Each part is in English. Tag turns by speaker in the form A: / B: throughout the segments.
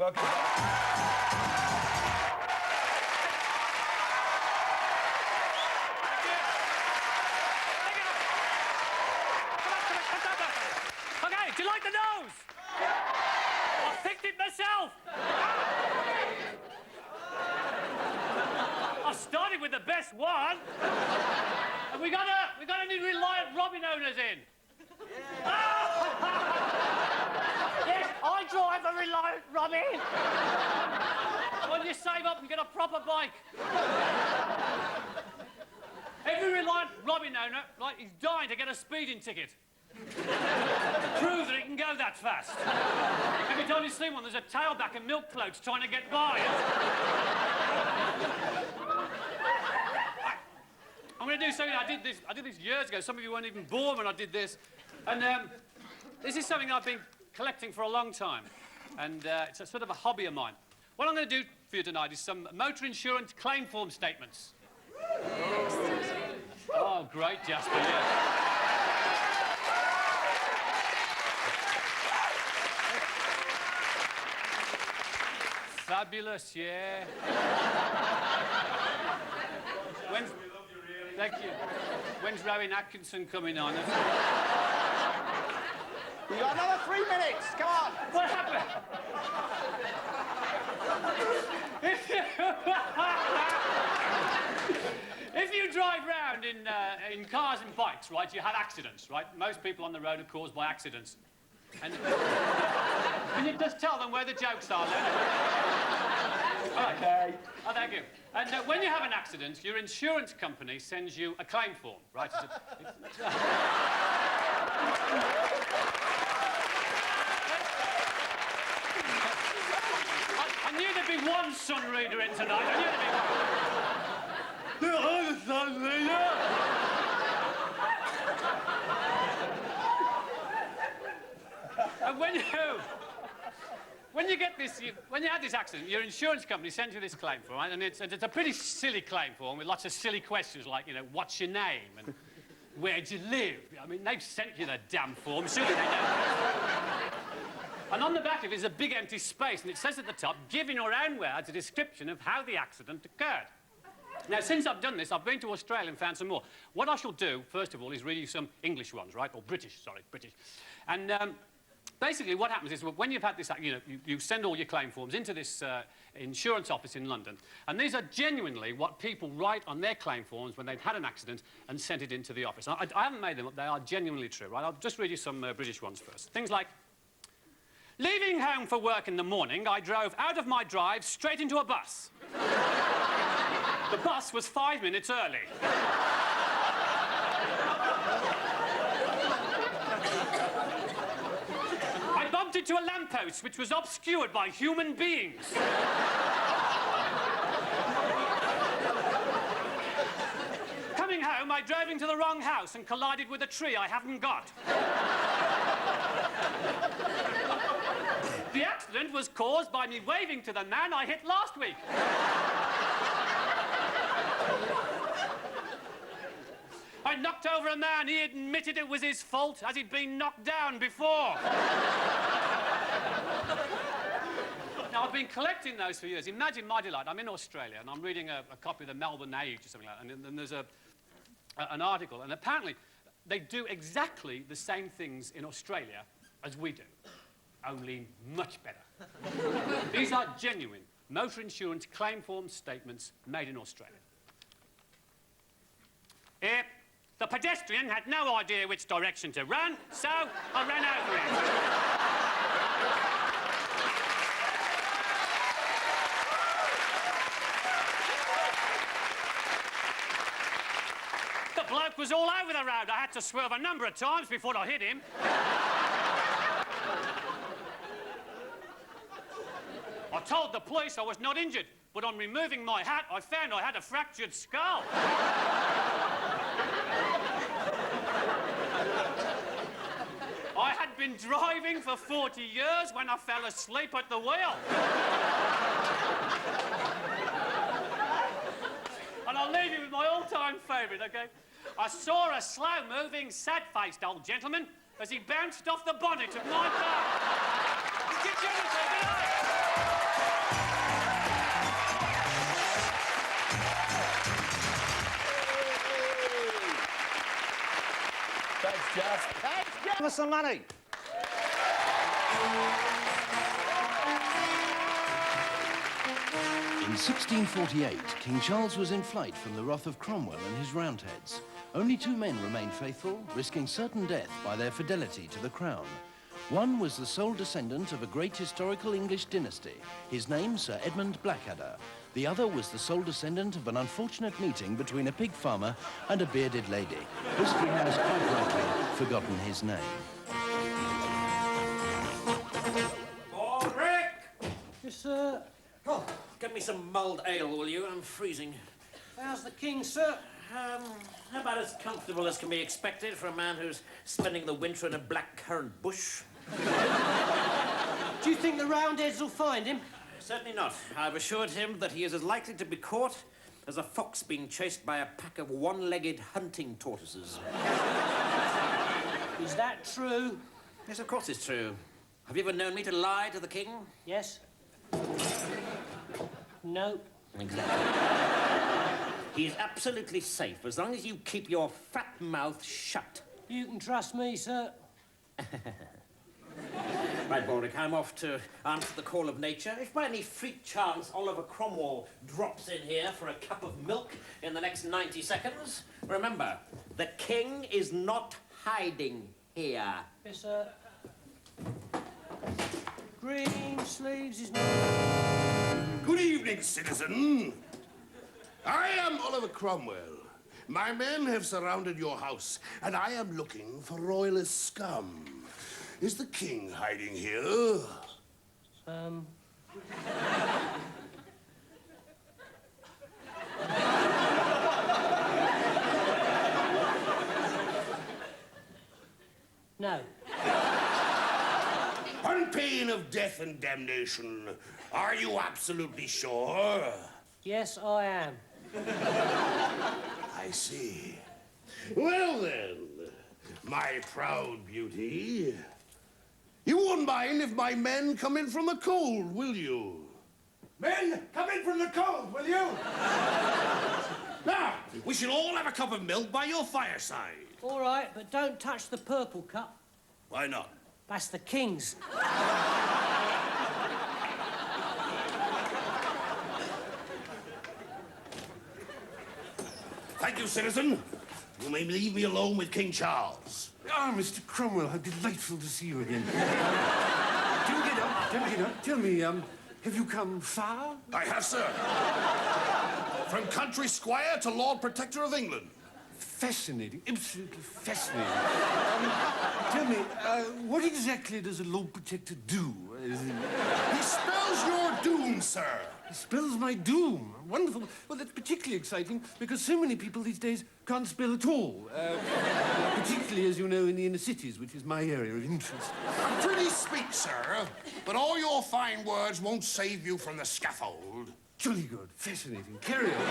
A: Welcome back.
B: Okay, do you like the nose? I picked it myself. I started with the best one. And we got a new Reliant Robin owners in. Yes, I drive a Reliant Robin. When you save up and get a proper bike. Every Reliant Robin owner, like, he's dying to get a speeding ticket. Prove that it can go that fast. Every time you see one, there's a tailback and milk floats trying to get by. I'm going to do something. I did this years ago. Some of you weren't even born when I did this. And this is something I've been collecting for a long time. And it's a sort of a hobby of mine. What I'm going to do for you tonight is some motor insurance claim form statements. Oh, great, Jasper, yeah. Fabulous, yeah. Thank you. When's Rowan Atkinson coming on?
A: We've got another 3 minutes. Come on.
B: What happened? If you drive round in cars and bikes, right, you have accidents, right? Most people on the road are caused by accidents. And can you just tell them where the jokes are then?
A: Okay.
B: Oh, thank you. And when you have an accident, your insurance company sends you a claim form, right? I knew there'd be one sun reader in tonight. I knew there'd be one. The sun reader. And when you get this, when you have this accident, your insurance company sends you this claim form, right? And it's a pretty silly claim form with lots of silly questions like, you know, what's your name and where do you live? I mean, they've sent you the damn form, surely they know. And on the back of it is a big empty space, and it says at the top, give in your own words a description of how the accident occurred. Now, since I've done this, I've been to Australia and found some more. What I shall do, first of all, is read you some English ones, right? Or British, sorry, British. And basically what happens is when you've had this, you know, you send all your claim forms into this insurance office in London, and these are genuinely what people write on their claim forms when they've had an accident and sent it into the office. I haven't made them up, they are genuinely true, right? I'll just read you some British ones first. Things like, leaving home for work in the morning, I drove out of my drive straight into a bus. The bus was 5 minutes early. I bumped into a lamppost which was obscured by human beings. Coming home, I drove into the wrong house and collided with a tree I haven't got. The accident was caused by me waving to the man I hit last week. I knocked over a man. He admitted it was his fault, as he'd been knocked down before. Now, I've been collecting those for years. Imagine my delight. I'm in Australia, and I'm reading a copy of the Melbourne Age or something like that, and there's an article, and apparently they do exactly the same things in Australia as we do, only much better. These are genuine motor insurance claim form statements made in Australia. The pedestrian had no idea which direction to run, so I ran over him. The bloke was all over the road. I had to swerve a number of times before I hit him. I told the police I was not injured, but on removing my hat, I found I had a fractured skull. I had been driving for 40 years when I fell asleep at the wheel. And I'll leave you with my all-time favourite, OK? I saw a slow-moving, sad-faced old gentleman as he bounced off the bonnet of my car. Good night.
A: for some money.
C: In 1648, King Charles was in flight from the wrath of Cromwell and his Roundheads. Only two men remained faithful, risking certain death by their fidelity to the crown. One was the sole descendant of a great historical English dynasty, his name Sir Edmund Blackadder. The other was the sole descendant of an unfortunate meeting between a pig farmer and a bearded lady. History has quite rightly forgotten his name.
D: Rick!
E: Yes, sir.
D: Oh, get me some mulled ale, will you? I'm freezing.
E: How's the king, sir?
D: About as comfortable as can be expected for a man who's spending the winter in a blackcurrant bush.
E: Do you think the Roundheads will find him?
D: Certainly not. I've assured him that he is as likely to be caught as a fox being chased by a pack of one-legged hunting tortoises.
E: Is that true?
D: Yes, of course it's true. Have you ever known me to lie to the king?
E: Yes. No.
D: Exactly. He is absolutely safe as long as you keep your fat mouth shut.
E: You can trust me, sir.
D: Right, Baldrick, I'm off to answer the call of nature. If by any freak chance Oliver Cromwell drops in here for a cup of milk in the next 90 seconds, remember, the king is not hiding here.
E: Yes, sir. Green sleeves is not...
F: Good evening, citizen. I am Oliver Cromwell. My men have surrounded your house, and I am looking for royalist scum. Is the king hiding here?
E: No.
F: On pain of death and damnation, are you absolutely sure?
E: Yes, I am.
F: I see. Well, then, my proud beauty, you won't mind if my men come in from the cold, will you? Men, come in from the cold, will you? Now, we should all have a cup of milk by your fireside.
E: All right, but don't touch the purple cup.
F: Why not?
E: That's the king's.
F: Thank you, citizen. You may leave me alone with King Charles.
G: Ah, Mr. Cromwell, how delightful to see you again. Do get up, get up. Tell me, have you come far?
F: I have, sir. From country squire to Lord Protector of England.
G: Fascinating, absolutely fascinating. Tell me, what exactly does a Lord Protector do?
F: He spells your doom, sir.
G: He spells my doom. Wonderful. Well, that's particularly exciting because so many people these days can't spell at all. Particularly, as you know, in the inner cities, which is my area of interest.
F: Pretty speak, sir, but all your fine words won't save you from the scaffold.
G: Jolly good, fascinating. Carry on.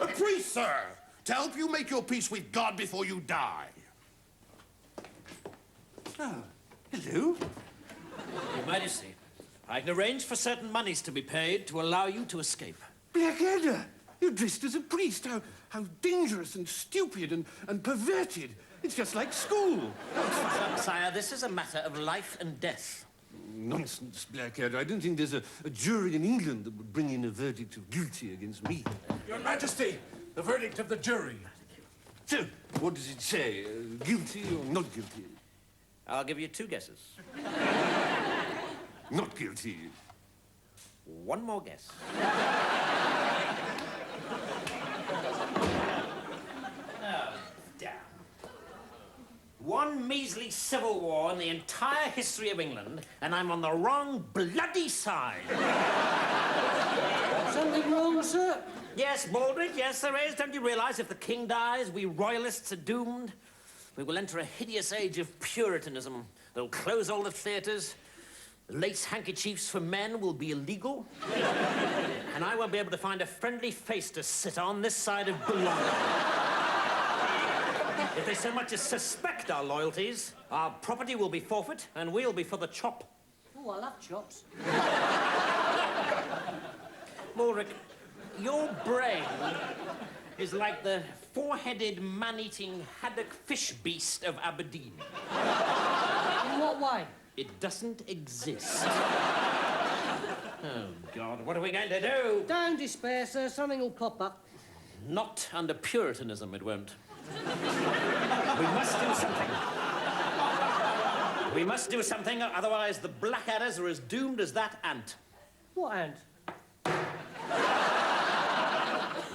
F: A priest, sir, to help you make your peace with God before you die.
G: Ah, hello.
D: Your Majesty, I can arrange for certain monies to be paid to allow you to escape.
G: Blackadder, you're dressed as a priest. How dangerous and stupid and perverted. It's just like school.
D: Sire, this is a matter of life and death.
G: Nonsense, Blackadder. I don't think there's a jury in England that would bring in a verdict of guilty against me.
F: Your Majesty, the verdict of the jury.
G: So, what does it say? Guilty or not guilty?
D: I'll give you two guesses.
G: Not guilty.
D: One more guess. Oh, damn. One measly civil war in the entire history of England, and I'm on the wrong bloody side.
E: Something wrong, sir?
D: Yes, Baldrick, yes, there is. Don't you realize if the king dies, we royalists are doomed? We will enter a hideous age of puritanism. They'll close all the theaters. Lace handkerchiefs for men will be illegal. And I won't be able to find a friendly face to sit on this side of belonging. If they so much as suspect our loyalties, our property will be forfeit, and we'll be for the chop.
E: Oh, I love chops.
D: Ulrich, your brain is like the four-headed, man-eating haddock fish beast of Aberdeen.
E: what way?
D: It doesn't exist. Oh, God, what are we going to do?
E: Don't despair, sir. Something will pop up.
D: Not under Puritanism, it won't. We must do something. We must do something, otherwise the Blackadders are as doomed as that ant.
E: What ant?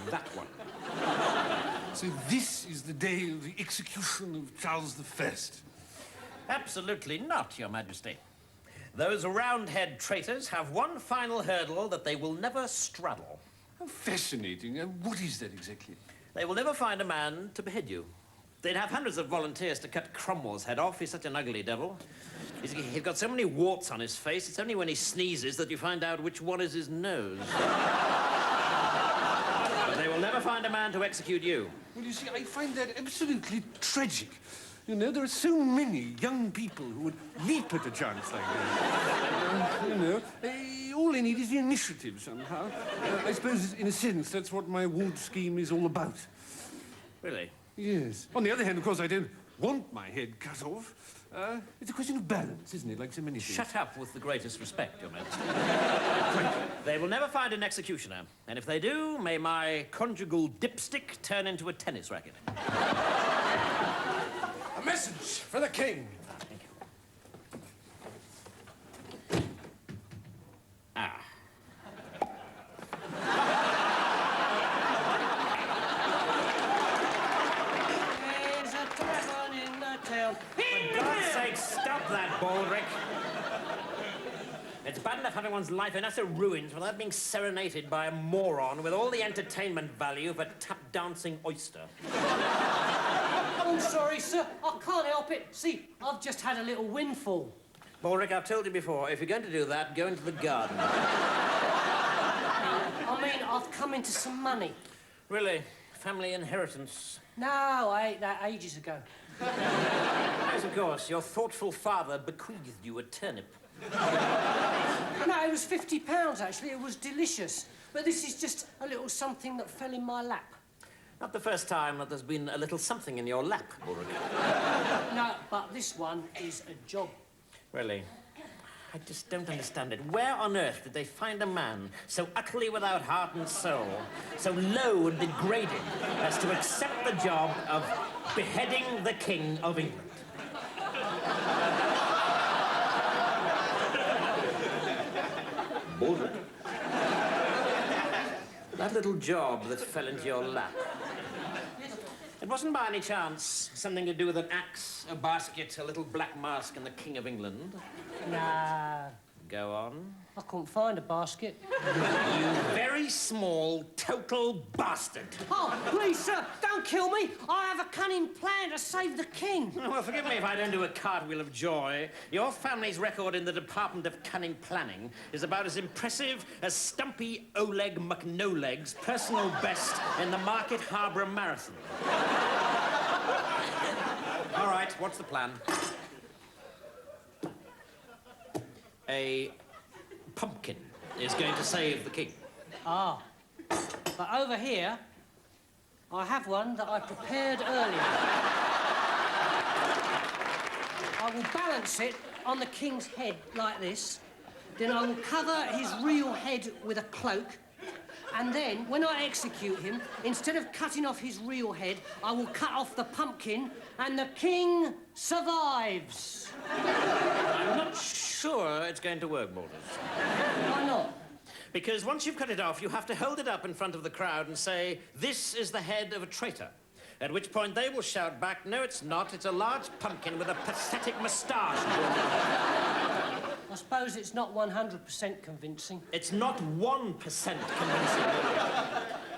D: That one.
G: So this is the day of the execution of Charles I.
D: Absolutely not, Your Majesty. Those Roundhead traitors have one final hurdle that they will never straddle.
G: How fascinating. What is that exactly?
D: They will never find a man to behead you. They'd have hundreds of volunteers to cut Cromwell's head off. He's such an ugly devil. He's got so many warts on his face, it's only when he sneezes that you find out which one is his nose. But they will never find a man to execute you.
G: Well, you see, I find that absolutely tragic. You know, there are so many young people who would leap at a chance like that. All they need is the initiative somehow. I suppose, in a sense, that's what my ward scheme is all about.
D: Really?
G: Yes. On the other hand, of course, I don't want my head cut off. It's a question of balance, isn't it, like so many things?
D: Shut up with the greatest respect, Your Majesty. They will never find an executioner. And if they do, may my conjugal dipstick turn into a tennis racket.
F: A message for the king.
D: Thank you. Ah.
E: There's a tavern in the town.
D: For God's sake, stop that, Baldric. It's bad enough having one's life in utter ruins without being serenaded by a moron with all the entertainment value of a tap-dancing oyster.
E: I'm sorry, sir. I can't help it. See, I've just had a little windfall.
D: Baldric, I've told you before, if you're going to do that, go into the garden.
E: I mean, I've come into some money.
D: Really? Family inheritance?
E: No, I ate that ages ago.
D: Yes, of course. Your thoughtful father bequeathed you a turnip.
E: No, it was £50, actually. It was delicious. But this is just a little something that fell in my lap.
D: Not the first time that there's been a little something in your lap, Baldric.
E: No, but this one is a job.
D: Really? I just don't understand it. Where on earth did they find a man so utterly without heart and soul, so low and degraded as to accept the job of beheading the King of England? Baldric? That little job that fell into your lap. It wasn't by any chance something to do with an axe, a basket, a little black mask, and the King of England.
E: Nah,
D: Go on.
E: I couldn't find a basket.
D: You very small, total bastard.
E: Oh, please, sir, don't kill me. I have a cunning plan to save the king.
D: Well, forgive me if I don't do a cartwheel of joy. Your family's record in the Department of Cunning Planning is about as impressive as Stumpy Oleg McNoleg's personal best in the Market Harbour Marathon. All right, what's the plan? A pumpkin is going to save the king.
E: Ah, but over here, I have one that I prepared earlier. I will balance it on the king's head like this. Then I will cover his real head with a cloak. And then, when I execute him, instead of cutting off his real head, I will cut off the pumpkin, and the king survives.
D: I'm not sure it's going to work, Baldric.
E: Why not?
D: Because once you've cut it off, you have to hold it up in front of the crowd and say, "This is the head of a traitor." At which point they will shout back, "No, it's not. It's a large pumpkin with a pathetic moustache."
E: I suppose it's not 100% convincing.
D: It's not 1% convincing.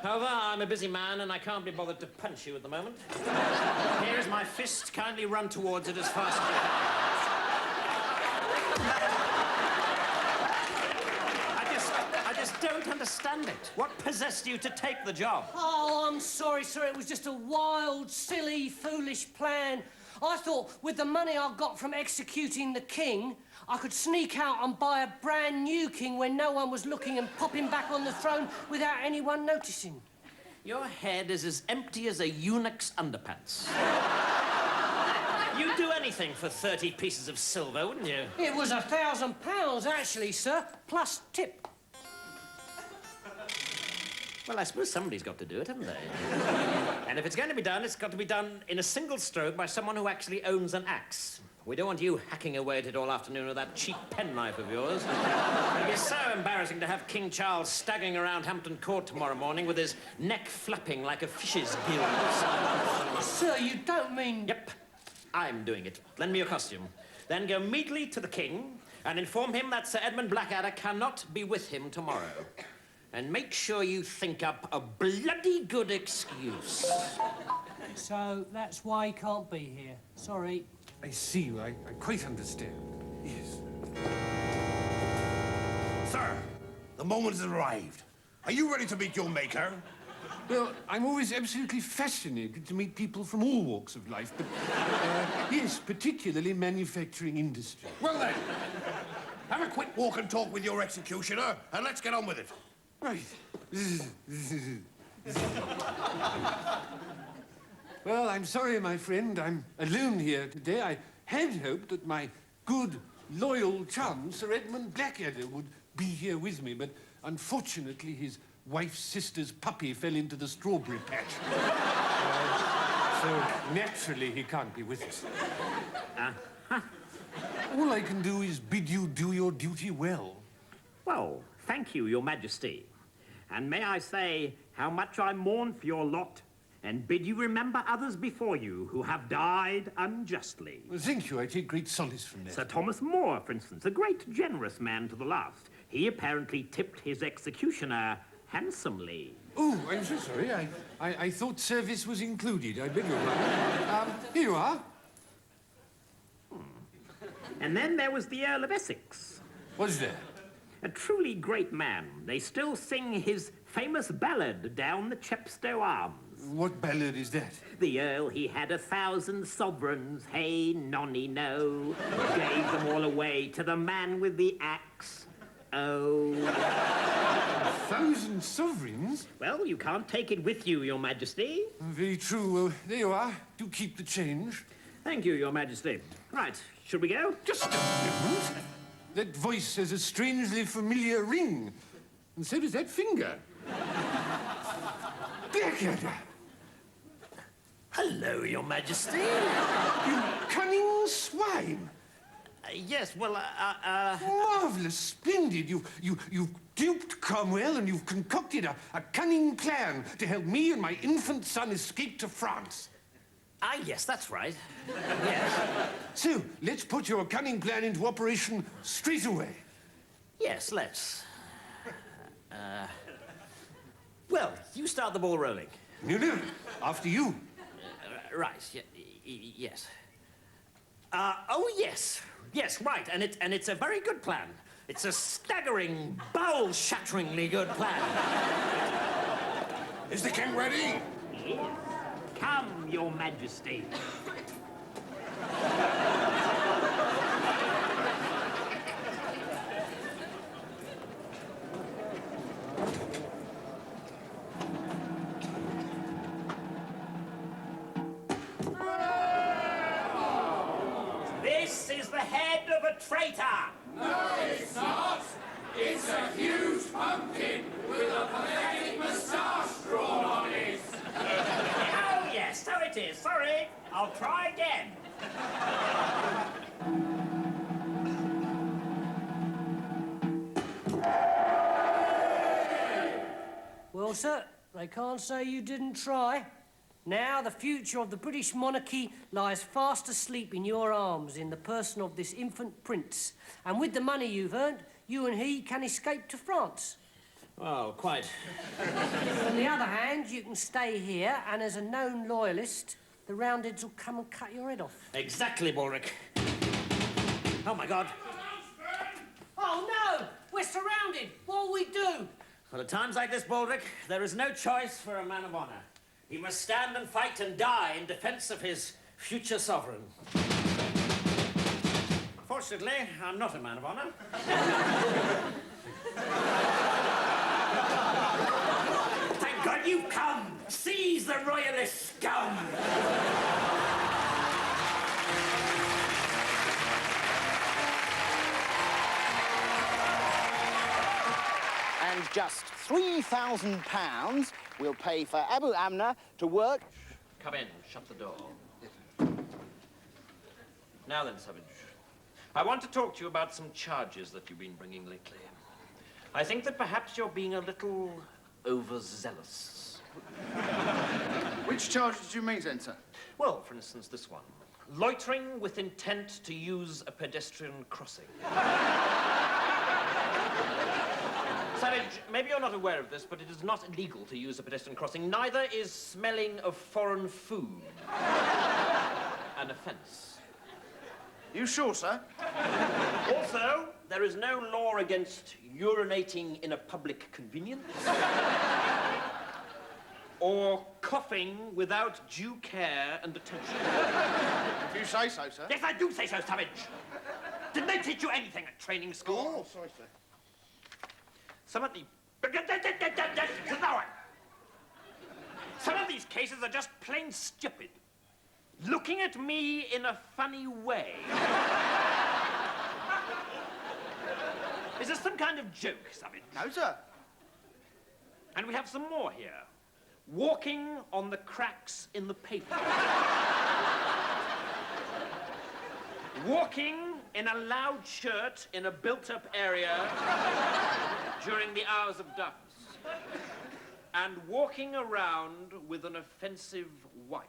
D: However, I'm a busy man and I can't be bothered to punch you at the moment. Here is my fist. Kindly run towards it as fast as you can. I just don't understand it. What possessed you to take the job?
E: Oh, I'm sorry, sir. It was just a wild, silly, foolish plan. I thought with the money I got from executing the king, I could sneak out and buy a brand new king when no one was looking and pop him back on the throne without anyone noticing.
D: Your head is as empty as a eunuch's underpants. You'd do anything for 30 pieces of silver, wouldn't you?
E: It was £1,000, actually, sir, plus tip.
D: Well, I suppose somebody's got to do it, haven't they? And if it's going to be done, it's got to be done in a single stroke by someone who actually owns an axe. We don't want you hacking away at it all afternoon with that cheap penknife of yours. It'd be so embarrassing to have King Charles staggering around Hampton Court tomorrow morning with his neck flapping like a fish's gills.
E: Sir, you don't mean...
D: Yep, I'm doing it. Lend me your costume. Then go immediately to the king and inform him that Sir Edmund Blackadder cannot be with him tomorrow. And make sure you think up a bloody good excuse.
E: So that's why he can't be here. Sorry.
G: I see. I quite understand. Yes.
F: Sir, the moment has arrived. Are you ready to meet your maker?
G: Well, I'm always absolutely fascinated to meet people from all walks of life, but, yes, particularly manufacturing industry.
F: Well then, have a quick walk and talk with your executioner, and let's get on with it.
G: Right. Well, I'm sorry, my friend. I'm alone here today. I had hoped that my good, loyal chum, Sir Edmund Blackadder, would be here with me, but unfortunately his wife's sister's puppy fell into the strawberry patch. So naturally he can't be with us. All I can do is bid you do your duty well.
H: Well, thank you, Your Majesty. And may I say how much I mourn for your lot and bid you remember others before you who have died unjustly.
G: Well, thank you. I take great solace from that.
H: Sir Thomas More, for instance, a great generous man to the last. He apparently tipped his executioner handsomely.
G: Oh, I'm so sorry. I thought service was included. I beg your pardon. Here you are.
H: And then there was the Earl of Essex.
G: What's that?
H: A truly great man. They still sing his famous ballad, Down the Chepstow Arms.
G: What ballad is that?
H: The Earl, he had 1,000 sovereigns, hey, nonny, no. Gave them all away to the man with the axe. Oh.
G: 1,000 sovereigns?
H: Well, you can't take it with you, Your Majesty.
G: Very true. Well, there you are. Do keep the change.
H: Thank you, Your Majesty. Right, should we go?
G: Just a moment. That voice has a strangely familiar ring. And so does that finger. Blackadder!
D: Hello, Your Majesty.
G: You cunning swine!
D: Yes, well,
G: Marvellous, splendid. You've duped Cromwell and you've concocted a cunning plan to help me and my infant son escape to France.
D: Yes, that's right. Yes.
G: So, let's put your cunning plan into operation straight away.
D: Yes, let's. Well, you start the ball rolling.
G: No, after you.
D: Right, yes. Oh, yes. Yes, right, and it's a very good plan. It's a staggering, bowel-shatteringly good plan.
F: Is the king ready?
H: Yes. Come, Your Majesty.
D: This is the head of a traitor.
I: No, it's not. It's a huge pumpkin with a pathetic moustache drawn on it.
D: Oh, yes, so it is. Sorry. I'll try again.
E: Well, sir, they can't say you didn't try. Now the future of the British monarchy lies fast asleep in your arms in the person of this infant prince. And with the money you've earned, you and he can escape to France.
D: Oh, quite.
E: On the other hand, you can stay here, and as a known loyalist, the Roundheads will come and cut your head off.
D: Exactly, Bulric. Oh, my God.
E: Oh, no! We're surrounded! What'll we do?
D: Well, at times like this, Baldric, there is no choice for a man of honor. He must stand and fight and die in defense of his future sovereign. Fortunately, I'm not a man of honor. Thank God you've come! Seize the royalist scum!
A: with just £3,000, we'll pay for Abu Amna to work...
D: Come in, shut the door. Now then, Savage, I want to talk to you about some charges that you've been bringing lately. I think that perhaps you're being a little overzealous.
J: Which charges do you mean, then, sir?
D: Well, for instance, this one. Loitering with intent to use a pedestrian crossing. Savage, maybe you're not aware of this, but it is not illegal to use a pedestrian crossing. Neither is smelling of foreign food an offence.
J: You sure, sir?
D: Also, there is no law against urinating in a public convenience or coughing without due care and attention.
J: If you say so, sir.
D: Yes, I do say so, Savage. Didn't they teach you anything at training school?
J: Oh, sorry, sir.
D: Some of these cases are just plain stupid. Looking at me in a funny way. Is this some kind of joke, Savage?
J: No, sir.
D: And we have some more here. Walking on the cracks in the paper. Walking in a loud shirt in a built-up area during the hours of darkness. And walking around with an offensive wife.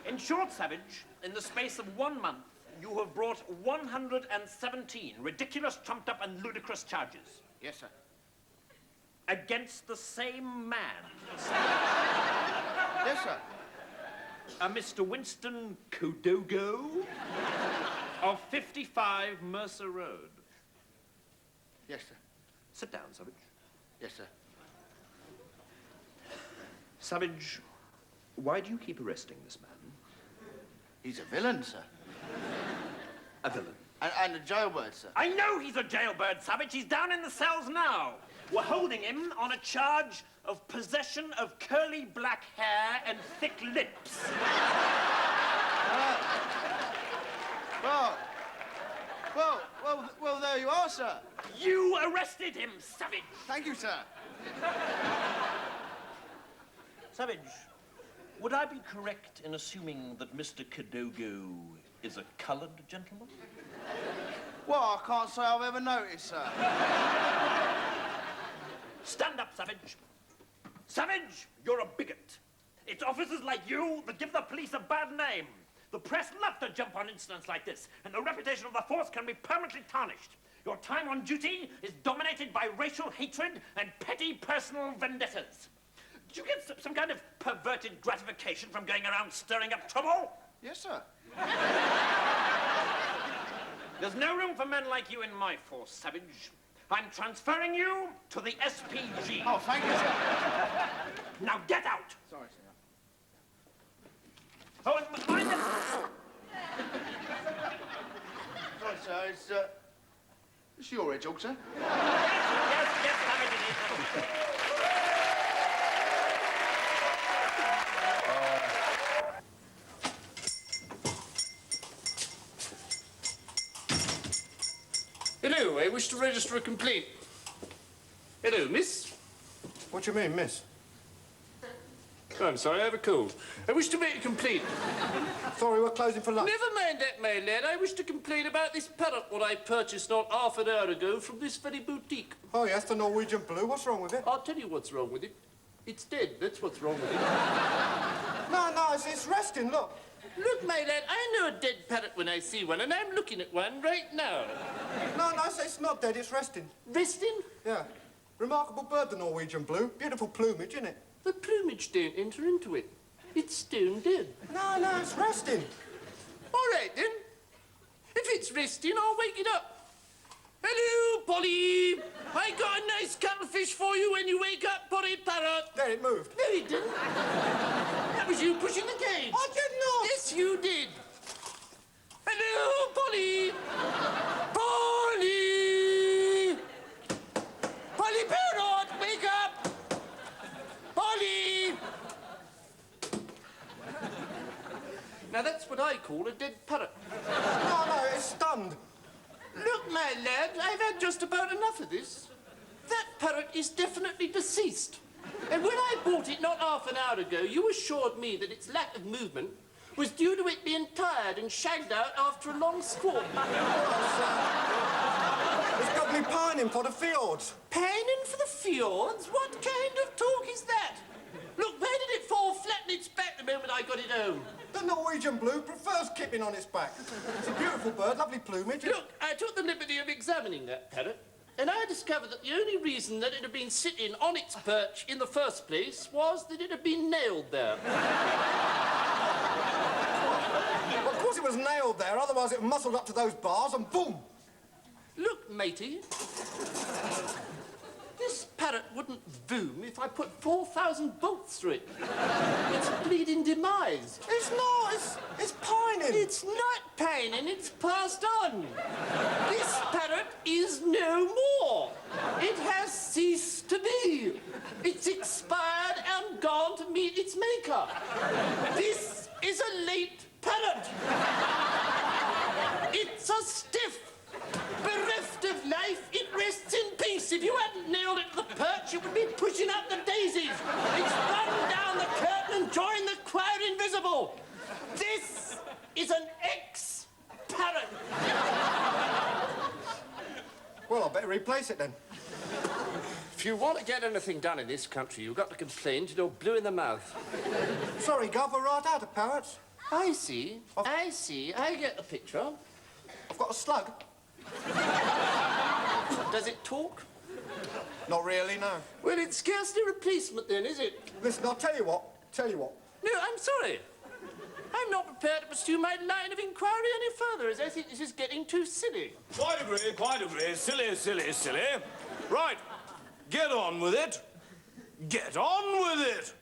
D: In short, Savage, in the space of 1 month, you have brought 117 ridiculous, trumped-up and ludicrous charges.
J: Yes, sir.
D: Against the same man.
J: Yes, sir.
D: A Mr. Winston Kodogo of 55 Mercer Road.
J: Yes, sir.
D: Sit down, Savage.
J: Yes, sir.
D: Savage, why do you keep arresting this man?
J: He's a villain, sir.
D: A villain.
J: And a jailbird, sir.
D: I know he's a jailbird, Savage. He's down in the cells now. We're holding him on a charge of possession of curly black hair and thick lips.
J: Well, there you are, sir.
D: You arrested him, Savage.
J: Thank you, sir.
D: Savage, would I be correct in assuming that Mr. Kodogo is a coloured gentleman?
J: Well, I can't say I've ever noticed, sir.
D: Stand up, Savage. Savage, you're a bigot. It's officers like you that give the police a bad name. The press love to jump on incidents like this, and the reputation of the force can be permanently tarnished. Your time on duty is dominated by racial hatred and petty personal vendettas. Do you get some kind of perverted gratification from going around stirring up trouble?
J: Yes, sir.
D: There's no room for men like you in my force, Savage. I'm transferring you to the SPG.
J: Oh, thank you, sir.
D: Now get out!
J: Sorry, sir.
D: Oh, and mind it!
J: Sorry, sir, it's your edge, sir.
D: Yes, Savage, it is.
G: Hello, I wish to register a complaint. Hello, miss.
K: What do you mean, miss?
G: Oh, I'm sorry, I have a cold. I wish to make a complaint.
K: Sorry, we're closing for lunch.
G: Never mind that, my lad. I wish to complain about this parrot what I purchased not half an hour ago from this very boutique.
K: Oh, yes, the Norwegian blue. What's wrong with it?
G: I'll tell you what's wrong with it. It's dead. That's what's wrong with it.
K: No, it's resting, look.
G: Look, my lad, I know a dead parrot when I see one, and I'm looking at one right now.
K: No, it's not dead, it's resting.
G: Resting?
K: Yeah. Remarkable bird, the Norwegian blue. Beautiful plumage, isn't it?
G: The plumage don't enter into it. It's stone dead.
K: No, it's resting.
G: All right, then. If it's resting, I'll wake it up. Hello, Polly. I got a nice cuttlefish for you when you wake up, Polly Parrot.
K: There, it moved.
G: No, it didn't. That was you pushing the cage.
K: I did not.
G: Yes, you did. Hello, Polly. Polly. Polly Parrot, wake up. Polly. Now, that's what I call a dead parrot.
K: No, it's stunned.
G: Look,
L: my lad, I've had just about enough of this. That parrot is definitely deceased. And when I bought it not half an hour ago, you assured me that its lack of movement was due to it being tired and shagged out after a long squawk.
K: It's got me pining for the fjords.
L: Pining for the fjords? What kind of talk is that? Look, where did it fall flat on its back the moment I got it home?
K: The Norwegian blue prefers kipping on its back. It's a beautiful bird, lovely plumage.
L: Look, I took the liberty of examining that parrot, and I discovered that the only reason that it had been sitting on its perch in the first place was that it had been nailed there.
K: Well, of course it was nailed there, otherwise it muscled up to those bars and boom!
L: Look, matey, this parrot wouldn't boom if I put 4,000 bolts through it. It's bleeding demise.
K: It's not, it's pining.
L: It's not pining, it's passed on. This parrot is no more. It has ceased to be. It's expired and gone to meet its maker. This is a late parrot. It's a stiff. Bereft of life, it rests in peace. If you hadn't nailed it to the perch, it would be pushing up the daisies. It's run down the curtain and joined the crowd invisible. This is an ex-parrot.
K: Well, I better replace it then.
L: If you want to get anything done in this country, you've got to complain till you're blue in the mouth.
K: Sorry, Gov, we're right out of parrots.
L: I see. I get the picture.
K: I've got a slug.
L: Does it talk?
K: Not really, no.
L: Well, it's scarcely a replacement then, is it?
K: Listen, I'll tell you what.
L: No, I'm sorry. I'm not prepared to pursue my line of inquiry any further, as I think this is getting too silly.
F: Quite agree. Silly, silly, silly. Right, get on with it. Get on with it.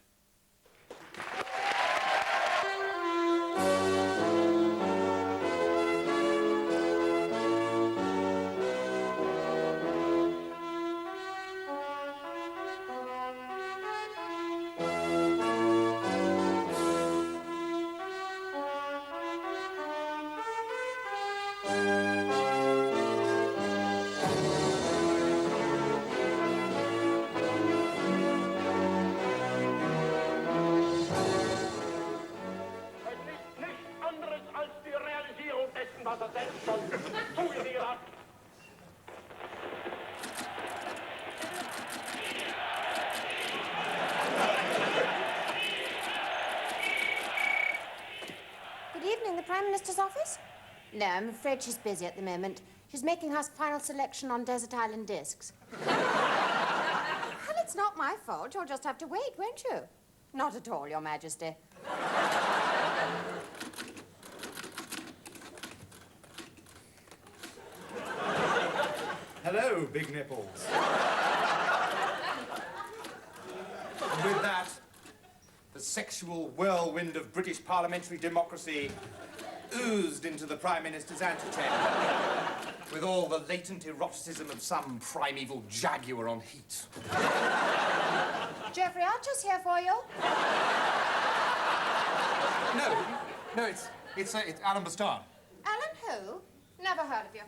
M: Office? No, I'm afraid she's busy at the moment. She's making her final selection on Desert Island Discs. Well, it's not my fault. You'll just have to wait, won't you? Not at all, Your Majesty.
N: Hello, big nipples. And with that, the sexual whirlwind of British parliamentary democracy oozed into the Prime Minister's antechamber with all the latent eroticism of some primeval jaguar on heat.
M: Geoffrey Archer's here for you.
N: No, it's Alan Bastan.
M: Alan who? Never heard of you.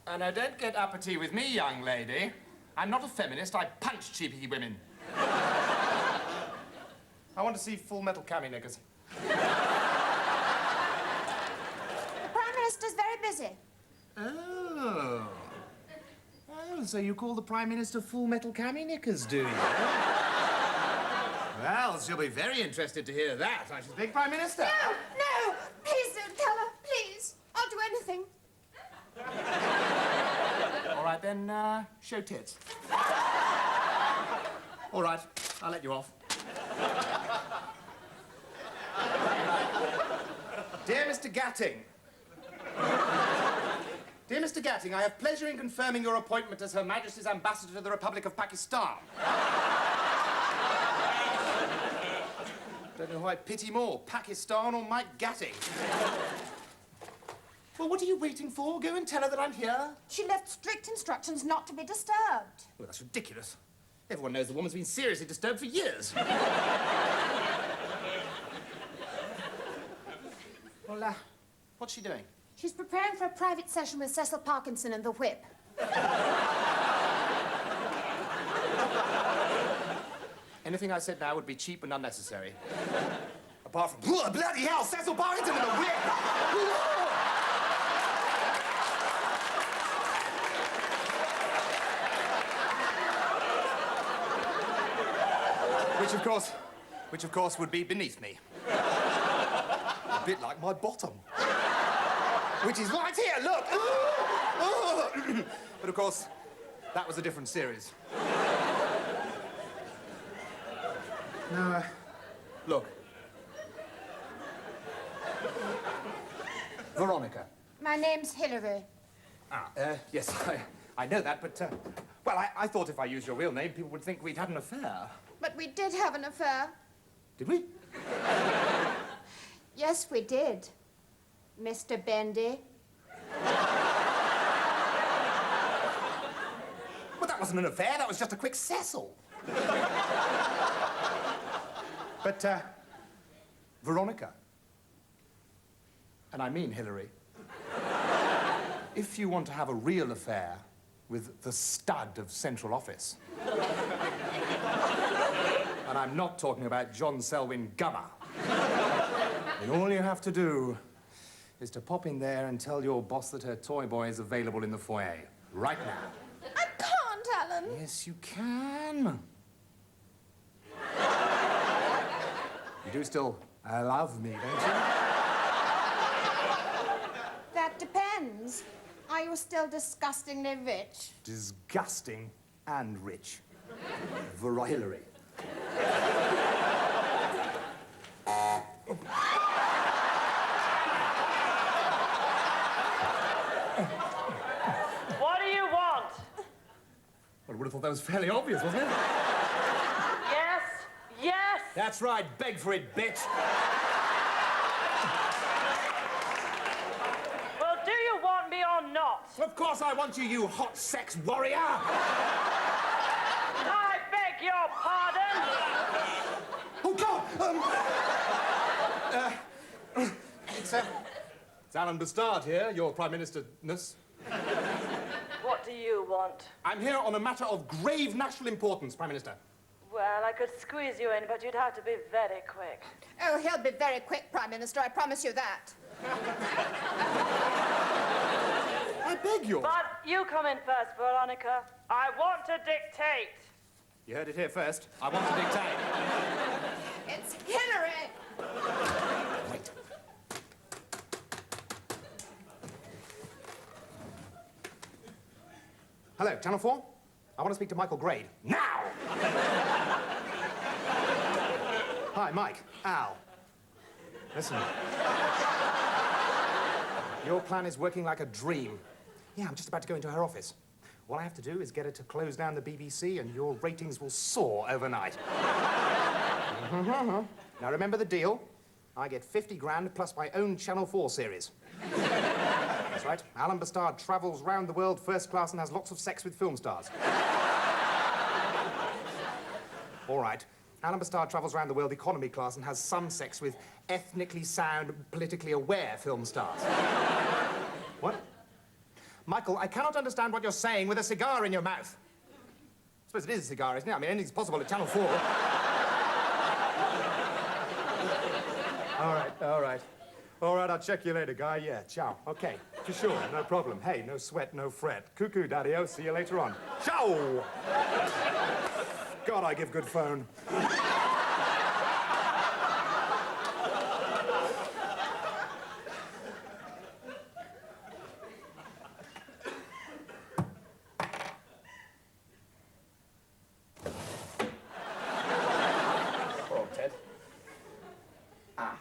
N: And now don't get uppity with me, young lady. I'm not a feminist. I punch cheapy women. I want to see Full Metal Cammy knickers.
M: Prime Minister's very busy.
N: Oh, so you call the Prime Minister Full Metal Cammy knickers, do you? Well, she'll be very interested to hear that, I should think, Prime Minister.
M: No! Please don't tell her, please. I'll do anything.
N: All right, then, show tits. All right, I'll let you off. Dear Mr. Gatting. Dear Mr. Gatting, I have pleasure in confirming your appointment as Her Majesty's Ambassador to the Republic of Pakistan. Don't know who I pity more, Pakistan or Mike Gatting. Well, what are you waiting for? Go and tell her that I'm here.
M: She left strict instructions not to be disturbed.
N: Well, that's ridiculous. Everyone knows the woman's been seriously disturbed for years. Well, what's she doing?
M: She's preparing for a private session with Cecil Parkinson and the Whip.
N: Anything I said now would be cheap and unnecessary. Apart from, bloody hell, Cecil Parkinson and the Whip! Which of course would be beneath me. A bit like my bottom. Which is right here, look! But of course, that was a different series. Now, look. Veronica.
M: My name's Hilary.
N: Yes, I know that, but, well, I thought if I used your real name, people would think we'd had an affair.
M: But we did have an affair.
N: Did we?
M: Yes, we did, Mr. Bendy.
N: Well, that wasn't an affair, that was just a quick Cecil. But, Veronica, and I mean Hilary, if you want to have a real affair with the stud of central office, and I'm not talking about John Selwyn Gummer, then all you have to do is to pop in there and tell your boss that her toy boy is available in the foyer, right now.
M: I can't, Alan.
N: Yes, you can. You do still love me, don't you?
M: That depends. Are you still disgustingly rich?
N: Disgusting and rich. Hilary.
O: What do you want?
N: Well, I would have thought that was fairly obvious, wasn't it?
O: Yes, yes!
N: That's right, beg for it, bitch.
O: Well, do you want me or not?
N: Of course I want you, you hot sex warrior!
O: I beg your pardon!
N: Oh, God! It's Alan Bastard here, your Prime Minister-ness.
O: What do you want?
N: I'm here on a matter of grave national importance, Prime Minister.
O: Well, I could squeeze you in, but you'd have to be very quick.
M: Oh, he'll be very quick, Prime Minister, I promise you that.
N: I beg you.
O: But you come in first, Veronica. I want to dictate.
N: You heard it here first. I want to dictate.
M: It's Hilary.
N: Wait. Hello, Channel 4? I want to speak to Michael Grade. Now! Hi, Mike. Al. Listen. Your plan is working like a dream. Yeah, I'm just about to go into her office. All I have to do is get her to close down the BBC and your ratings will soar overnight. Now, remember the deal? I get 50 grand plus my own Channel 4 series. That's right. Alan Bastard travels round the world first class and has lots of sex with film stars. All right. Alan Bastard travels around the world economy class and has some sex with ethnically sound, politically aware film stars. What? Michael, I cannot understand what you're saying with a cigar in your mouth. I suppose it is a cigar, isn't it? I mean, anything's possible at Channel 4. All right, all right. All right, I'll check you later, guy. Yeah, ciao. Okay, for sure, no problem. Hey, no sweat, no fret. Cuckoo, daddy-o. See you later on. Ciao! God, I give good phone. Poor old Ted. Ah.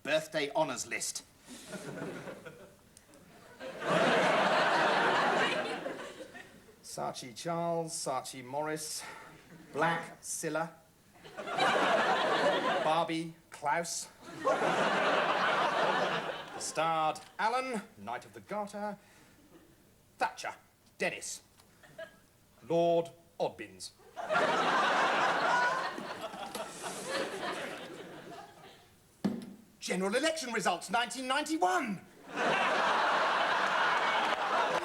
N: Birthday honours list. Saatchi Charles, Saatchi Morris, Black Scylla, Barbie Klaus, Starred Alan, Knight of the Garter. Thatcher, Dennis. Lord Oddbins. General election results, 1991.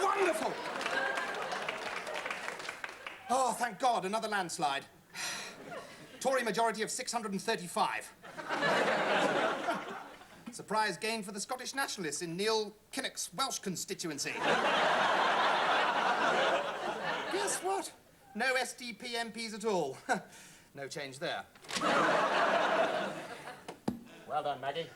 N: Wonderful. Oh, thank God, another landslide. Tory majority of 635. Surprise gain for the Scottish Nationalists in Neil Kinnock's Welsh constituency. Guess what? No SDP MPs at all. No change there.
L: Well done, Maggie.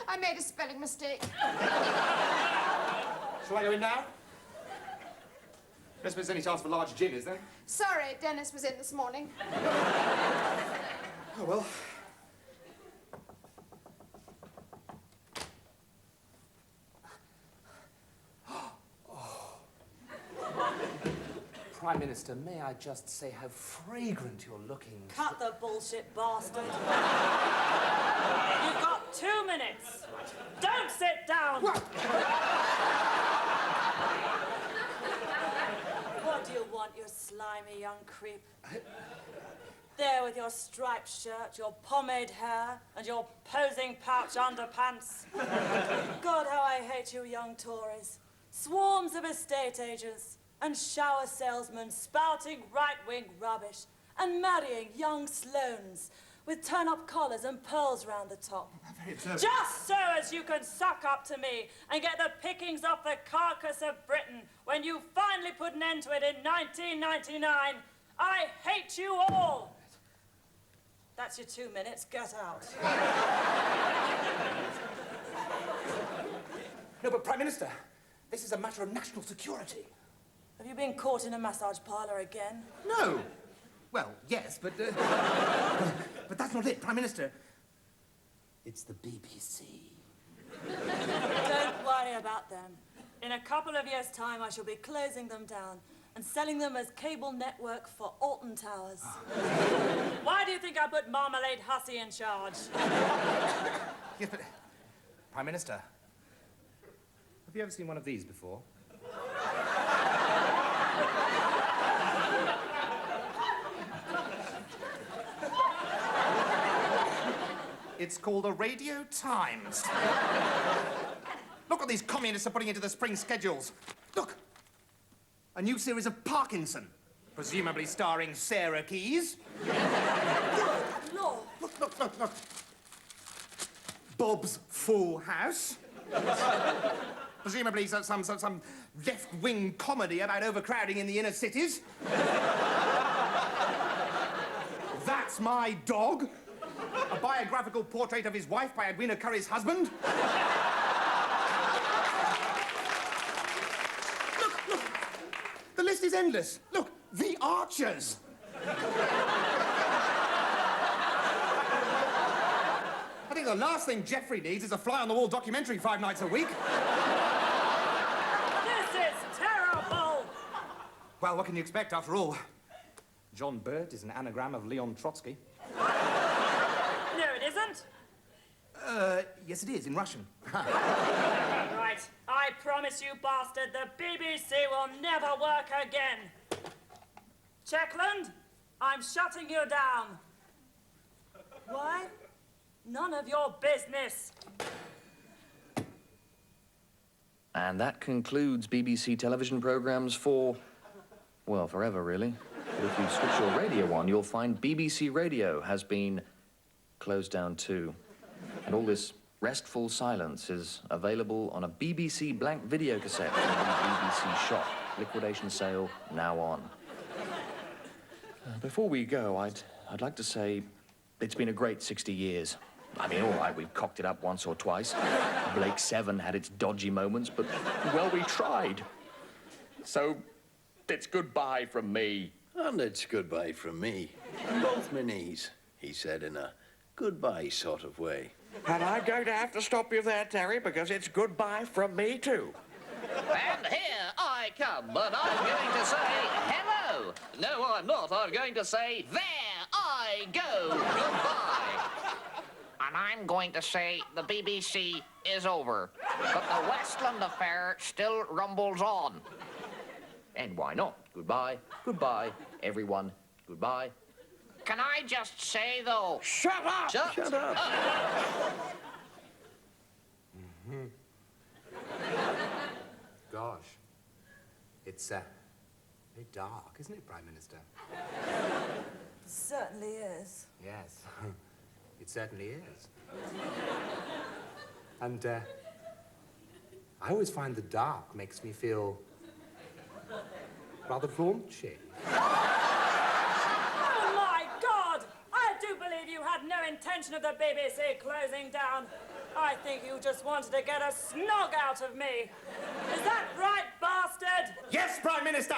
M: I made a spelling mistake.
N: Shall I go in now? Don't suppose there's any chance of a large gin, is there?
M: Sorry, Dennis was in this morning.
N: Oh, well. Prime Minister, may I just say how fragrant you're looking?
O: Cut the bullshit, bastard. You've got 2 minutes. Don't sit down. What do you want, you slimy young creep? There with your striped shirt, your pomade hair, and your posing pouch underpants. God, how I hate you young Tories. Swarms of estate agents and shower salesmen spouting right-wing rubbish and marrying young Sloanes with turn-up collars and pearls round the top. Just so as you can suck up to me and get the pickings off the carcass of Britain when you finally put an end to it in 1999. I hate you all. That's your 2 minutes. Get out.
N: No, but Prime Minister, this is a matter of national security.
O: Have you been caught in a massage parlour again?
N: No. Well, yes, but but that's not it, Prime Minister. It's the BBC.
O: Don't worry about them. In a couple of years' time, I shall be closing them down and selling them as cable network for Alton Towers. Why do you think I put Marmalade Hussey in charge?
N: Yes, but Prime Minister, have you ever seen one of these before? It's called a Radio Times. Look what these communists are putting into the spring schedules. Look, a new series of Parkinson, presumably starring Sarah Keyes.
O: No.
N: Look. Bob's Full House. Presumably some left-wing comedy about overcrowding in the inner cities. That's My Dog. A biographical portrait of his wife by Edwina Curry's husband. Look. The list is endless. Look, The Archers. I think the last thing Jeffrey needs is a fly-on-the-wall documentary 5 nights a week.
O: This is terrible!
N: Well, what can you expect, after all? John Burt is an anagram of Leon Trotsky.
O: No, it isn't.
N: Yes, it is, in Russian.
O: Right. I promise you, bastard, the BBC will never work again. Checkland, I'm shutting you down. Why? None of your business.
P: And that concludes BBC television programmes for, well, forever, really. But if you switch your radio on, you'll find BBC Radio has been closed down too. And all this Restful Silence is available on a BBC blank video cassette from the BBC shop. Liquidation sale now on. Before we go, I'd like to say it's been a great 60 years. I mean, all right, we've cocked it up once or twice. Blake 7 had its dodgy moments, but, well, we tried. So, it's goodbye from me.
C: And it's goodbye from me. On both my knees, he said in a goodbye sort of way.
Q: And I'm going to have to stop you there, Terry, because it's goodbye from me, too.
R: And here I come, and I'm going to say hello. No, I'm not. I'm going to say there I go. Goodbye.
Q: And I'm going to say the BBC is over. But the Westland affair still rumbles on.
P: And why not? Goodbye, goodbye, everyone, goodbye.
Q: Can I just say, though...
R: Shut up!
C: Shut up!
N: Gosh. It's, very dark, isn't it, Prime Minister?
O: It certainly is.
N: Yes. It certainly is. And, I always find the dark makes me feel rather raunchy.
O: Oh, my God! I do believe you had no intention of the BBC closing down. I think you just wanted to get a snog out of me. Is that right, bastard?
N: Yes, Prime Minister!